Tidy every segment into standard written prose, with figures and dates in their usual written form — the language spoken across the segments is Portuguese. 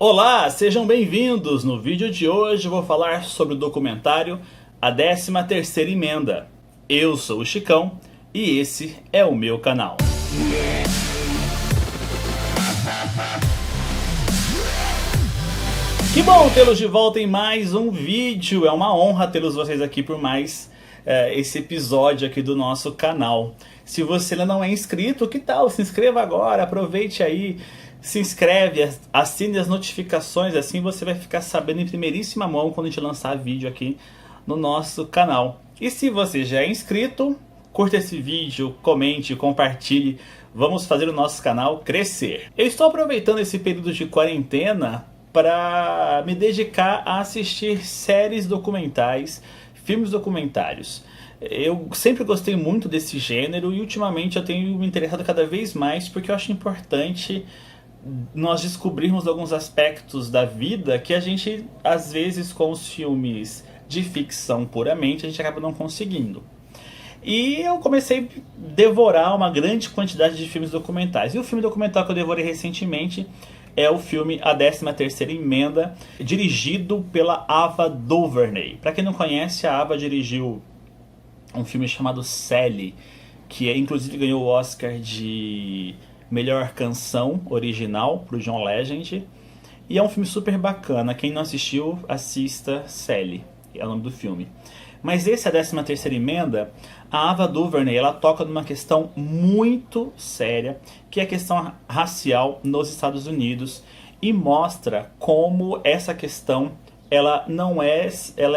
Olá, sejam bem-vindos! No vídeo de hoje eu vou falar sobre o documentário A 13ª Emenda. Eu sou o Chicão e esse é o meu canal. Que bom tê-los de volta em mais um vídeo, é uma honra tê-los vocês aqui por mais esse episódio aqui do nosso canal. Se você ainda não é inscrito, que tal? Se inscreva agora, aproveite aí, se inscreve, assine as notificações, assim você vai ficar sabendo em primeiríssima mão quando a gente lançar vídeo aqui no nosso canal. E se você já é inscrito, curta esse vídeo, comente, compartilhe, vamos fazer o nosso canal crescer. Eu estou aproveitando esse período de quarentena para me dedicar a assistir séries documentais, filmes documentários. Eu sempre gostei muito desse gênero e ultimamente eu tenho me interessado cada vez mais porque eu acho importante nós descobrirmos alguns aspectos da vida que a gente, às vezes, com os filmes de ficção puramente, a gente acaba não conseguindo. E eu comecei a devorar uma grande quantidade de filmes documentais. E o filme documental que eu devorei recentemente é o filme A 13ª Emenda, dirigido pela Ava DuVernay. Para quem não conhece, a Ava dirigiu um filme chamado Sally, que inclusive ganhou o Oscar de melhor canção original para o John Legend. E é um filme super bacana. Quem não assistiu, assista Sally, é o nome do filme. Mas esse, A 13ª Emenda, a Ava DuVernay, ela toca numa questão muito séria, que é a questão racial nos Estados Unidos, e mostra como essa questão ela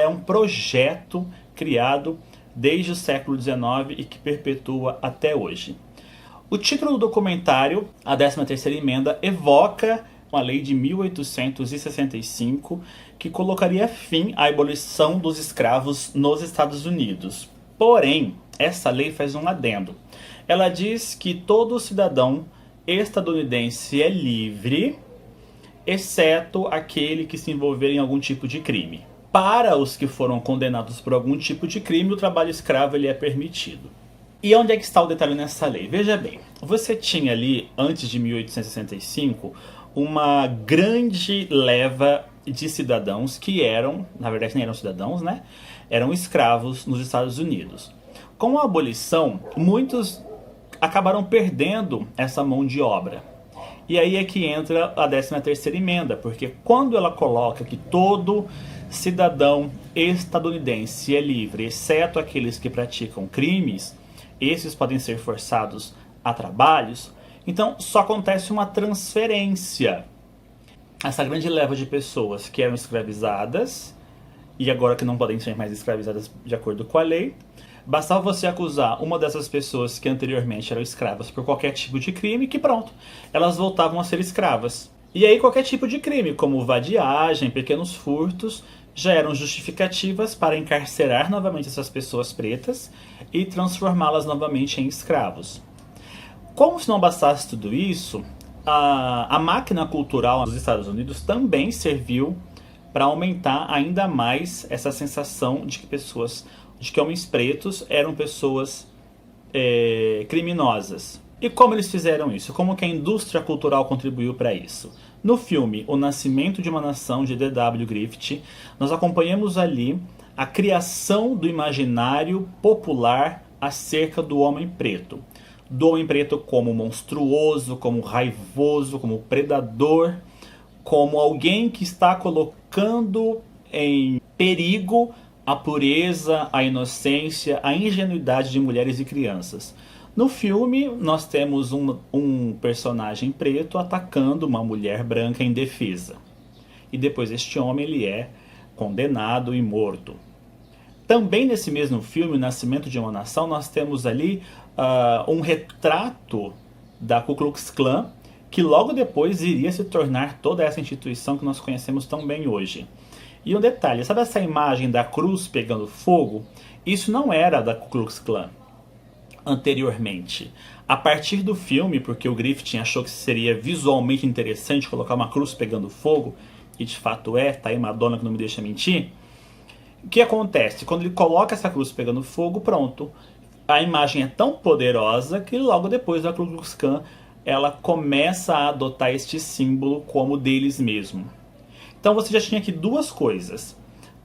é um projeto criado desde o século XIX e que perpetua até hoje. O título do documentário, A 13ª Emenda, evoca uma lei de 1865 que colocaria fim à abolição dos escravos nos Estados Unidos. Porém, essa lei faz um adendo. Ela diz que todo cidadão estadunidense é livre, exceto aquele que se envolver em algum tipo de crime. Para os que foram condenados por algum tipo de crime, o trabalho escravo ele é permitido. E onde é que está o detalhe nessa lei? Veja bem, você tinha ali, antes de 1865, uma grande leva de cidadãos que eram, na verdade nem eram cidadãos, né? Eram escravos nos Estados Unidos. Com a abolição, muitos acabaram perdendo essa mão de obra. E aí é que entra a 13ª Emenda, porque quando ela coloca que todo cidadão estadunidense é livre, exceto aqueles que praticam crimes, esses podem ser forçados a trabalhos, então só acontece uma transferência. Essa grande leva de pessoas que eram escravizadas e agora que não podem ser mais escravizadas de acordo com a lei, bastava você acusar uma dessas pessoas que anteriormente eram escravas por qualquer tipo de crime, que pronto, elas voltavam a ser escravas. E aí qualquer tipo de crime, como vadiagem, pequenos furtos, já eram justificativas para encarcerar novamente essas pessoas pretas e transformá-las novamente em escravos. Como se não bastasse tudo isso, a máquina cultural dos Estados Unidos também serviu para aumentar ainda mais essa sensação de que homens pretos eram pessoas criminosas. E como eles fizeram isso? Como que a indústria cultural contribuiu para isso? No filme O Nascimento de uma Nação, de D.W. Griffith, nós acompanhamos ali a criação do imaginário popular acerca do homem preto. Do homem preto como monstruoso, como raivoso, como predador, como alguém que está colocando em perigo a pureza, a inocência, a ingenuidade de mulheres e crianças. No filme, nós temos um personagem preto atacando uma mulher branca indefesa. E depois este homem ele é condenado e morto. Também nesse mesmo filme, O Nascimento de uma Nação, nós temos ali um retrato da Ku Klux Klan, que logo depois iria se tornar toda essa instituição que nós conhecemos tão bem hoje. E um detalhe, sabe essa imagem da cruz pegando fogo? Isso não era da Ku Klux Klan anteriormente. A partir do filme, porque o Griffith achou que seria visualmente interessante colocar uma cruz pegando fogo, e de fato tá aí Madonna que não me deixa mentir, o que acontece? Quando ele coloca essa cruz pegando fogo, pronto, a imagem é tão poderosa que logo depois a Ku Klux Klan ela começa a adotar este símbolo como deles mesmo. Então você já tinha aqui duas coisas.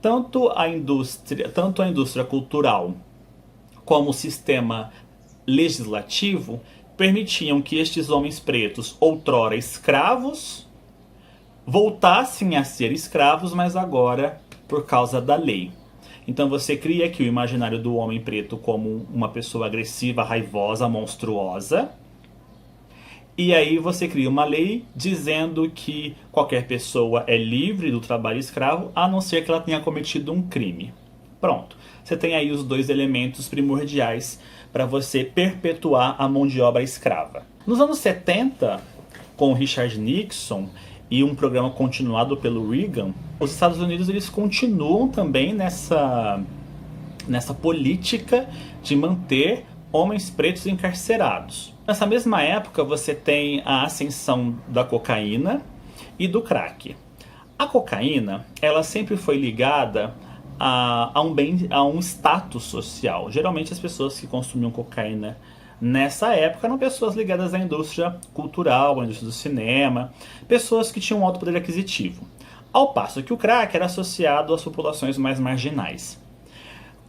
Tanto a indústria cultural como o sistema legislativo permitiam que estes homens pretos, outrora escravos, voltassem a ser escravos, mas agora por causa da lei. Então você cria aqui o imaginário do homem preto como uma pessoa agressiva, raivosa, monstruosa. E aí você cria uma lei dizendo que qualquer pessoa é livre do trabalho escravo, a não ser que ela tenha cometido um crime. Pronto. Você tem aí os dois elementos primordiais para você perpetuar a mão de obra escrava. Nos anos 70, com Richard Nixon e um programa continuado pelo Reagan, os Estados Unidos eles continuam também nessa política de manter homens pretos encarcerados. Nessa mesma época você tem a ascensão da cocaína e do crack. A cocaína, ela sempre foi ligada a um status social. Geralmente as pessoas que consumiam cocaína nessa época eram pessoas ligadas à indústria cultural, à indústria do cinema, pessoas que tinham um alto poder aquisitivo. Ao passo que o crack era associado às populações mais marginais.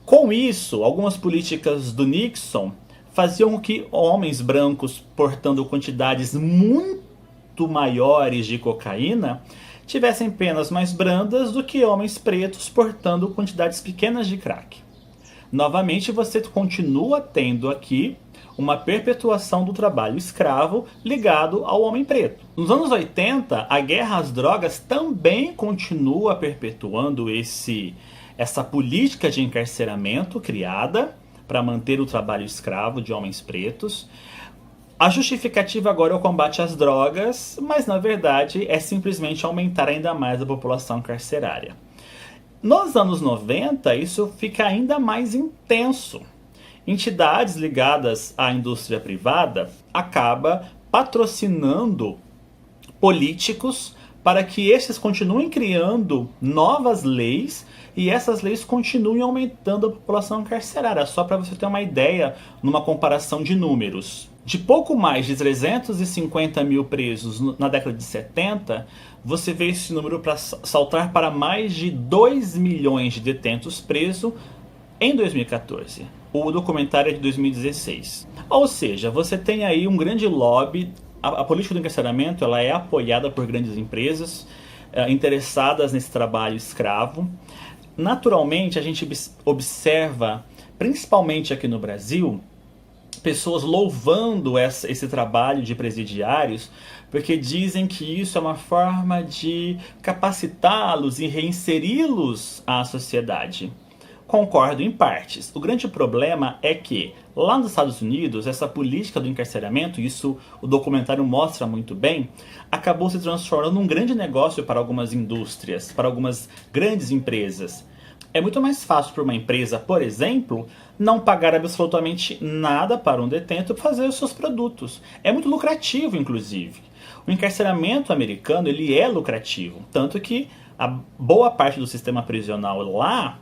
Com isso, algumas políticas do Nixon faziam com que homens brancos portando quantidades muito maiores de cocaína tivessem penas mais brandas do que homens pretos portando quantidades pequenas de crack. Novamente, você continua tendo aqui uma perpetuação do trabalho escravo ligado ao homem preto. Nos anos 80, a guerra às drogas também continua perpetuando essa política de encarceramento criada para manter o trabalho escravo de homens pretos. A justificativa agora é o combate às drogas, mas na verdade é simplesmente aumentar ainda mais a população carcerária. Nos anos 90, isso fica ainda mais intenso. Entidades ligadas à indústria privada acabam patrocinando políticos para que estes continuem criando novas leis e essas leis continuem aumentando a população carcerária. Só para você ter uma ideia, numa comparação de números. De pouco mais de 350 mil presos na década de 70, você vê esse número para saltar para mais de 2 milhões de detentos presos em 2014. O documentário é de 2016. Ou seja, você tem aí um grande lobby. A política do encarceramento ela é apoiada por grandes empresas interessadas nesse trabalho escravo. Naturalmente, a gente observa, principalmente aqui no Brasil, pessoas louvando esse trabalho de presidiários, porque dizem que isso é uma forma de capacitá-los e reinseri-los à sociedade. Concordo em partes. O grande problema é que, lá nos Estados Unidos, essa política do encarceramento, isso o documentário mostra muito bem, acabou se transformando num grande negócio para algumas indústrias, para algumas grandes empresas. É muito mais fácil para uma empresa, por exemplo, não pagar absolutamente nada para um detento para fazer os seus produtos. É muito lucrativo, inclusive. O encarceramento americano ele é lucrativo, tanto que a boa parte do sistema prisional lá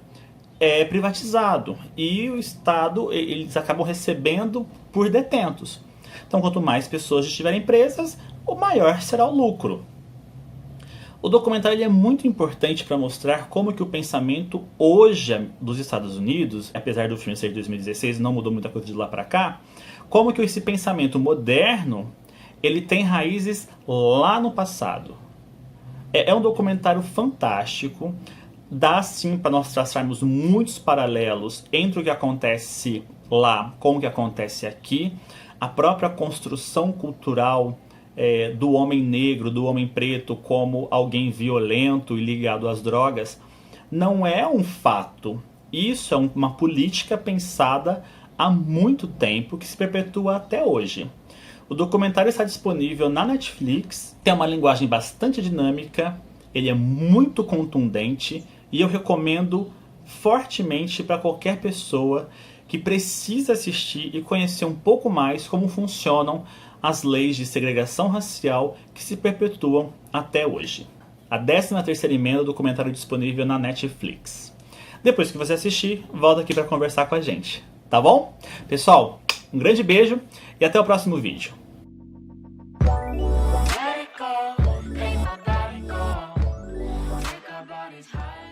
é privatizado e o Estado eles acabam recebendo por detentos. Então, quanto mais pessoas estiverem presas, o maior será o lucro. O documentário é muito importante para mostrar como que o pensamento hoje dos Estados Unidos, apesar do filme ser de 2016, não mudou muita coisa de lá para cá, como que esse pensamento moderno ele tem raízes lá no passado. É um documentário fantástico. Dá sim para nós traçarmos muitos paralelos entre o que acontece lá com o que acontece aqui. A própria construção cultural do homem negro, do homem preto como alguém violento e ligado às drogas, não é um fato. Isso é uma política pensada há muito tempo que se perpetua até hoje. O documentário está disponível na Netflix, tem uma linguagem bastante dinâmica, ele é muito contundente e eu recomendo fortemente para qualquer pessoa que precisa assistir e conhecer um pouco mais como funcionam as leis de segregação racial que se perpetuam até hoje. A 13ª emenda do documentário disponível na Netflix. Depois que você assistir, volta aqui para conversar com a gente, tá bom? Pessoal, um grande beijo e até o próximo vídeo. always high.